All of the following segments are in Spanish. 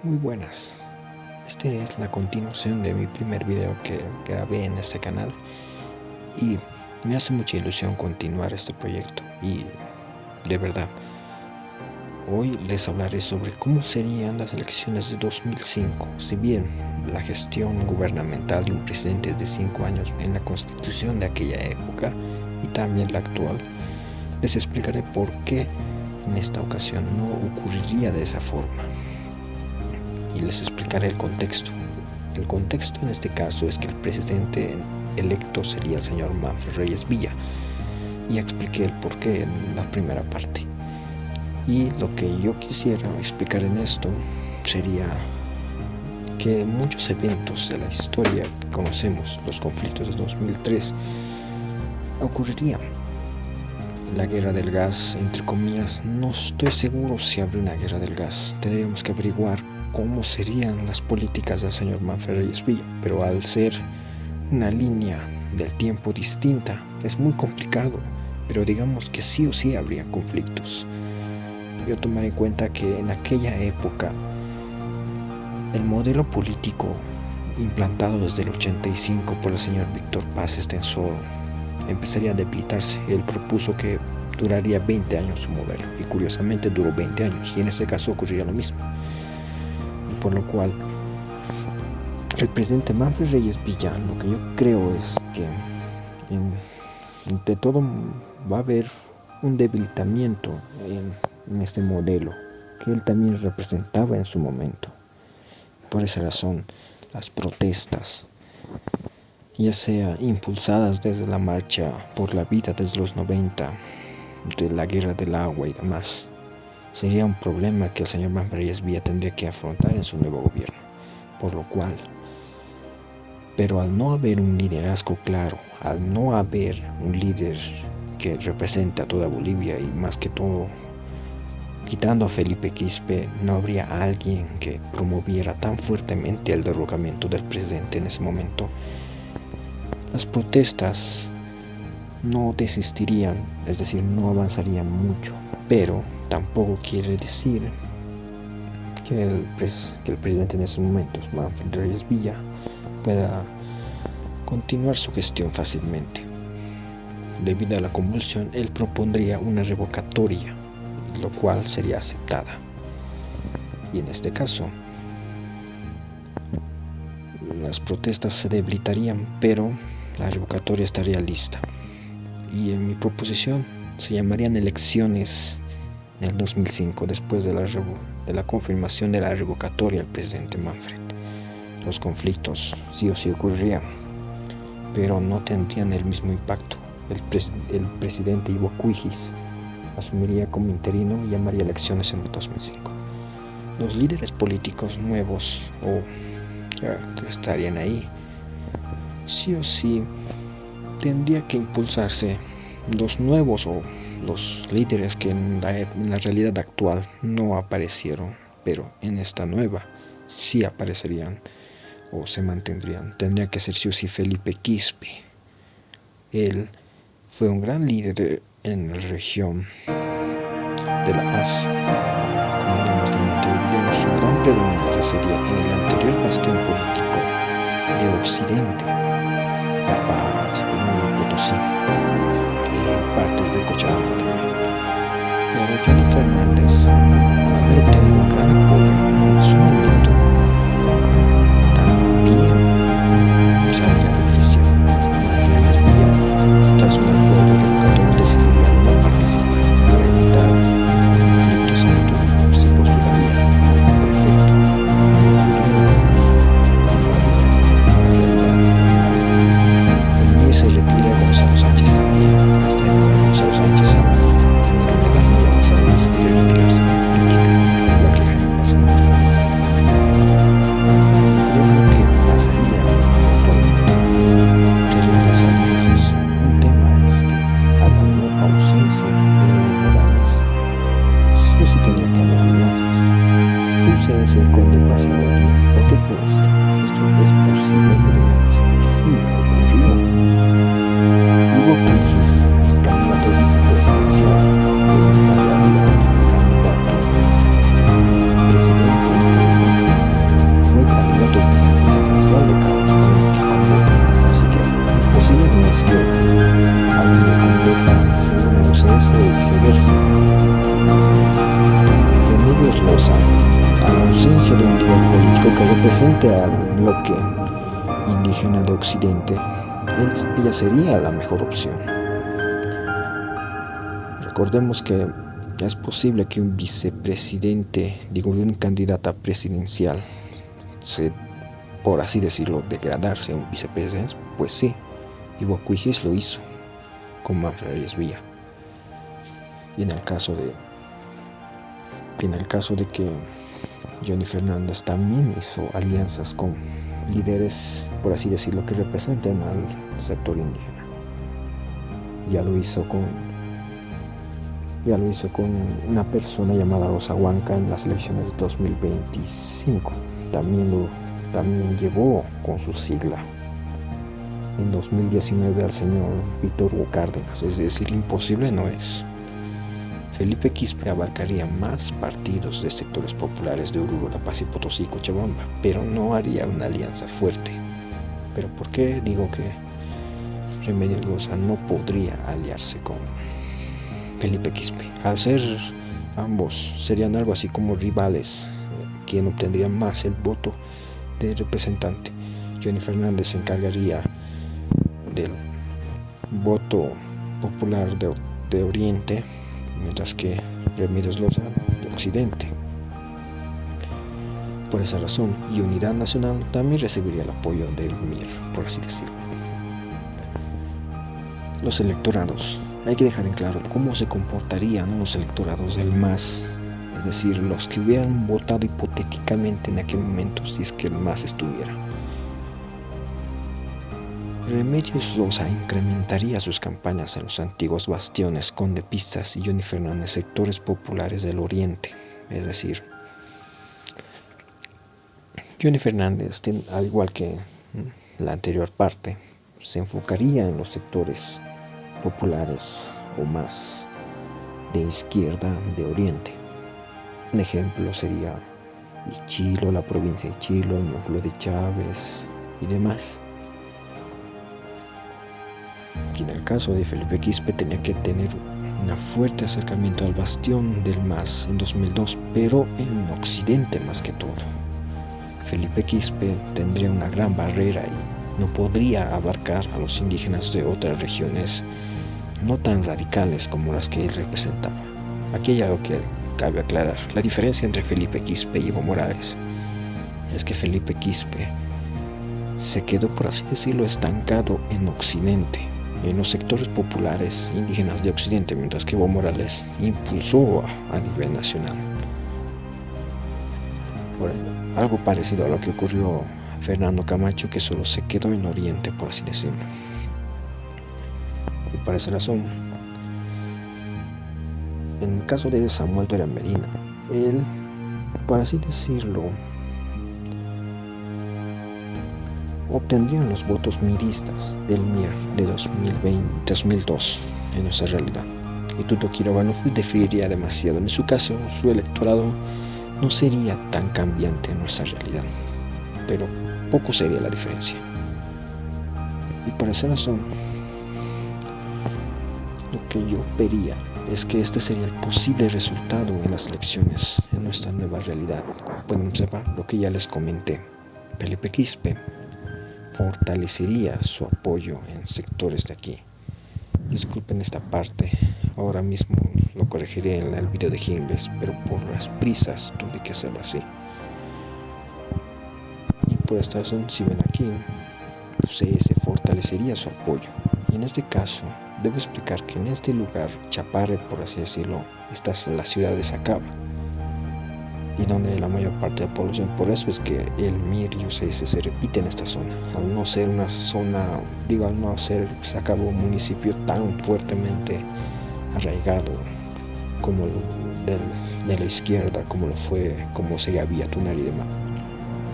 Muy buenas. Esta es la continuación de mi primer video que grabé en este canal y me hace mucha ilusión continuar este proyecto y de verdad hoy les hablaré sobre cómo serían las elecciones de 2005. Si bien la gestión gubernamental de un presidente es de 5 años en la constitución de aquella época y también la actual, les explicaré por qué en esta ocasión no ocurriría de esa forma. Y les explicaré el contexto. El contexto en este caso es que el presidente electo sería el señor Manfred Reyes Villa. Y expliqué el porqué en la primera parte. Y lo que yo quisiera explicar en esto sería que muchos eventos de la historia que conocemos, los conflictos de 2003, ocurrirían. La guerra del gas, entre comillas, no estoy seguro si habría una guerra del gas. Tendríamos que averiguar cómo serían las políticas del señor Manfred Reyes Villa, pero al ser una línea del tiempo distinta es muy complicado, pero digamos que sí o sí habría conflictos. Yo tomaré en cuenta que en aquella época el modelo político implantado desde el 85 por el señor Víctor Paz Estenssoro empezaría a debilitarse. Él propuso que duraría 20 años su modelo y curiosamente duró 20 años y en este caso ocurriría lo mismo. Por lo cual el presidente Manfred Reyes Villa, lo que yo creo es que de todo va a haber un debilitamiento en este modelo que él también representaba en su momento. Por esa razón las protestas, ya sea impulsadas desde la marcha por la vida desde los 90, de la guerra del agua y demás, sería un problema que el señor Manfred Reyes Villa tendría que afrontar en su nuevo gobierno. Por lo cual, pero al no haber un liderazgo claro, al no haber un líder que represente a toda Bolivia y más que todo, quitando a Felipe Quispe, no habría alguien que promoviera tan fuertemente el derrocamiento del presidente en ese momento. Las protestas no desistirían, es decir, no avanzarían mucho, pero tampoco quiere decir que el presidente en esos momentos, Manfred Reyes Villa, pueda continuar su gestión fácilmente. Debido a la convulsión, él propondría una revocatoria, lo cual sería aceptada. Y en este caso, las protestas se debilitarían, pero la revocatoria estaría lista. Y en mi proposición se llamarían elecciones en el 2005, después de la confirmación de la revocatoria del presidente Manfred. Los conflictos sí o sí ocurrirían, pero no tendrían el mismo impacto. El presidente Ivo Cuijis asumiría como interino y llamaría elecciones en el 2005. Los líderes políticos nuevos que estarían ahí, sí o sí tendría que impulsarse los nuevos o los líderes que en la realidad actual no aparecieron, pero en esta nueva sí aparecerían o se mantendrían. Tendría que ser sí o sí Felipe Quispe. Él fue un gran líder en la región de La Paz. Como hablamos de su gran predominancia sería en el anterior bastión político de Occidente, La Paz, Potosí y partes de Cochabamba también. Pero Johnny Fernández, al haber obtenido un gran apoyo en su momento, también salía beneficiado. Manfred Villa, tras un acuerdo revocatorio, decidiría no participar para evitar conflictos en el futuro. Se postularía como prefecto se retira Gonzalo Sánchez también. Hasta el Gonzalo Sánchez ahora en una edad muy avanzada decidió retirarse de la política, igual que Jaime Maussan. Yo creo que pasaría actualmente serían las alianzas. Un tema es que a la no ausencia de Evo Morales, sí o sí tendría que haber alianzas. UCS con el pasado día. ¿Por qué digo esto? Esto es posible y sí ocurrió. Ivo Cuijis, candidato vicepresidencial de esta realidad, candidato presidente ausencia de un líder político que represente al bloque indígena de Occidente, ella sería la mejor opción. Recordemos que es posible que un vicepresidente, un candidato presidencial, por así decirlo, degradarse a un vicepresidente. Pues sí, y Bocuigis lo hizo con Manfred Arias Villa. Y en el caso de que Johnny Fernández también hizo alianzas con líderes, por así decirlo, que representan al sector indígena. Ya lo hizo con una persona llamada Rosa Huanca en las elecciones de 2025. También llevó con su sigla en 2019 al señor Víctor Hugo Cárdenas. Es decir, imposible no es. Felipe Quispe abarcaría más partidos de sectores populares de Oruro, La Paz y Potosí y Cochabamba, pero no haría una alianza fuerte. ¿Pero por qué digo que Remedios Loza no podría aliarse con Felipe Quispe? Al ser ambos serían algo así como rivales, quien obtendría más el voto de representante. Johnny Fernández se encargaría del voto popular de Oriente, mientras que Remedios Loza de Occidente. Por esa razón, y Unidad Nacional también recibiría el apoyo del MIR, por así decirlo. Los electorados. Hay que dejar en claro cómo se comportarían los electorados del MAS, es decir, los que hubieran votado hipotéticamente en aquel momento si es que el MAS estuviera. Remedios Loza incrementaría sus campañas en los antiguos bastiones condepistas y Johnny Fernández sectores populares del Oriente. Es decir, Johnny Fernández, al igual que la anterior parte, se enfocaría en los sectores populares o más de izquierda de Oriente. Un ejemplo sería Ichilo, la provincia de Ichilo, Ñuflo de Chávez y demás. Y en el caso de Felipe Quispe tenía que tener un fuerte acercamiento al bastión del MAS en 2002, pero en Occidente más que todo. Felipe Quispe tendría una gran barrera y no podría abarcar a los indígenas de otras regiones no tan radicales como las que él representaba. Aquí hay algo que cabe aclarar. La diferencia entre Felipe Quispe y Evo Morales es que Felipe Quispe se quedó, por así decirlo, estancado en Occidente, en los sectores populares indígenas de Occidente, mientras que Evo Morales impulsó a nivel nacional. Algo parecido a lo que ocurrió a Fernando Camacho, que solo se quedó en Oriente, por así decirlo. Y por esa razón, en el caso de Samuel Doria Medina, él, por así decirlo, obtendrían los votos miristas del MIR de 2002 en nuestra realidad. Y Tuto Quiroga definiría demasiado. En su caso, su electorado no sería tan cambiante en nuestra realidad, pero poco sería la diferencia. Y por esa razón, lo que yo vería es que este sería el posible resultado en las elecciones en nuestra nueva realidad. Como pueden observar, lo que ya les comenté, Felipe Quispe fortalecería su apoyo en sectores de aquí. Disculpen esta parte, ahora mismo lo corregiré en el video de inglés, pero por las prisas tuve que hacerlo así. Y por esta razón, si ven aquí, se fortalecería su apoyo. Y en este caso, debo explicar que en este lugar, Chaparre, por así decirlo, está la ciudad de Sacaba, y donde la mayor parte de la población. Por eso es que el MIR y UCS se repite en esta zona. Al no ser una zona, al no ser Sacaba un municipio tan fuertemente arraigado como de la izquierda, como sería Villatunar y demás.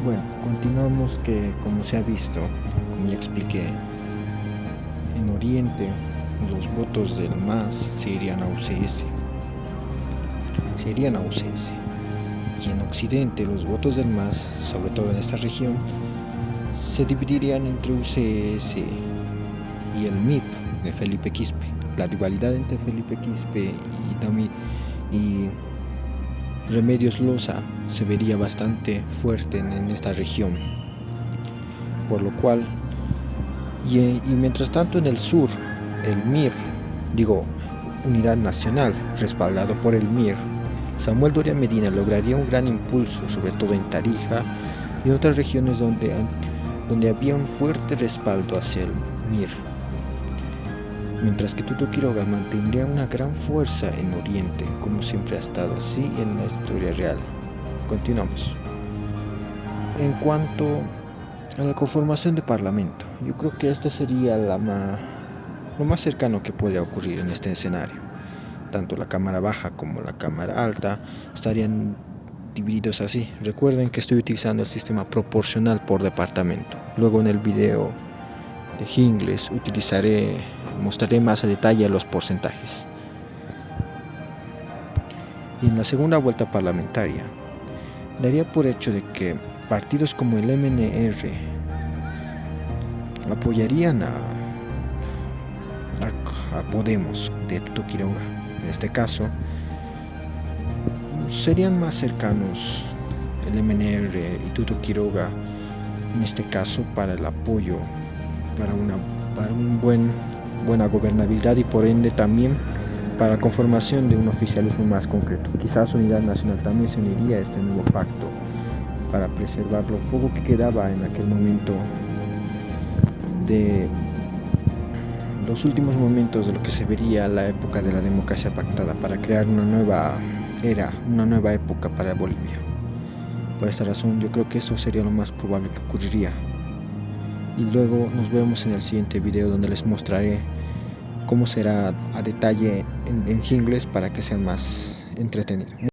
Bueno, continuamos que, como se ha visto, como ya expliqué, en Oriente los votos del MAS se irían a UCS. Y en Occidente los votos del MAS, sobre todo en esta región, se dividirían entre UCS y el MIP de Felipe Quispe. La rivalidad entre Felipe Quispe Remedios Loza se vería bastante fuerte en esta región, por lo cual, y mientras tanto en el sur, el MIR, Unidad Nacional, respaldado por el MIR, Samuel Doria Medina lograría un gran impulso, sobre todo en Tarija y otras regiones donde había un fuerte respaldo hacia el MIR, mientras que Tuto Quiroga mantendría una gran fuerza en Oriente, como siempre ha estado así en la historia real. Continuamos. En cuanto a la conformación de Parlamento, yo creo que esta sería lo más cercano que puede ocurrir en este escenario. Tanto la Cámara Baja como la Cámara Alta estarían divididos así. Recuerden que estoy utilizando el sistema proporcional por departamento. Luego en el video de inglés mostraré más a detalle los porcentajes. Y en la segunda vuelta parlamentaria, daría por hecho de que partidos como el MNR apoyarían a Podemos de Tuto Quiroga. En este caso, serían más cercanos el MNR y Tuto Quiroga, en este caso para el apoyo, para una buena gobernabilidad y por ende también para la conformación de un oficialismo más concreto. Quizás Unidad Nacional también se uniría a este nuevo pacto para preservar lo poco que quedaba en aquel momento de los últimos momentos de lo que se vería la época de la democracia pactada, para crear una nueva era, una nueva época para Bolivia. Por esta razón yo creo que eso sería lo más probable que ocurriría. Y luego nos vemos en el siguiente video, donde les mostraré cómo será a detalle en inglés para que sea más entretenido.